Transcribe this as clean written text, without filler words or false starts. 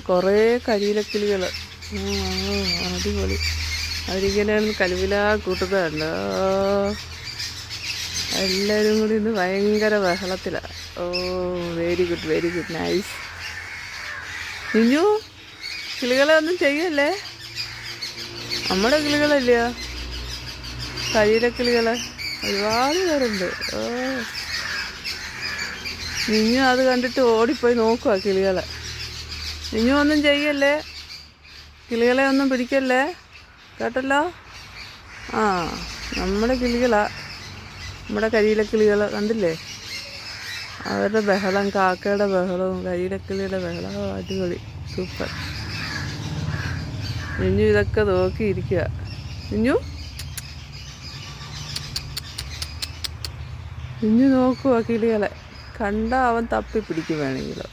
കുറേ കരിയിലക്കിളികൾ. അടിപൊളി. അവരിങ്ങനെ കലുവിലാ കൂട്ടുന്നതല്ലോ. എല്ലാവരും കൂടി ഇന്ന് ഭയങ്കര ബഹളത്തിലാണ്. Very good, very good, nice. നിഞ്ഞു, കിളികളെ ഒന്നും ചെയ്യല്ലേ. നമ്മുടെ കിളികളല്ലയോ കരിയിലക്കിളികളെ. ഒരുപാട് പേരുണ്ട്. നിഞ്ഞു അത് കണ്ടിട്ട് ഓടിപ്പോയി നോക്കുക കിളികളെ. നിഞ്ഞു ഒന്നും ചെയ്യല്ലേ, കിളികളെ ഒന്നും പിടിക്കല്ലേ, കേട്ടല്ലോ. നമ്മുടെ കിളികളാ, നമ്മുടെ കരിയിലക്കിളികൾ കണ്ടില്ലേ. അവരുടെ ബഹളം, കാക്കയുടെ ബഹളവും കരിയിലക്കിളിയുടെ ബഹളവും അടിപൊളി, സൂപ്പർ. നിഞ്ഞു ഇതൊക്കെ നോക്കിയിരിക്കുക. നിഞ്ഞു നോക്കുക കിളികളെ. കണ്ടാൽ അവൻ തപ്പി പിടിക്കും വേണമെങ്കിലോ.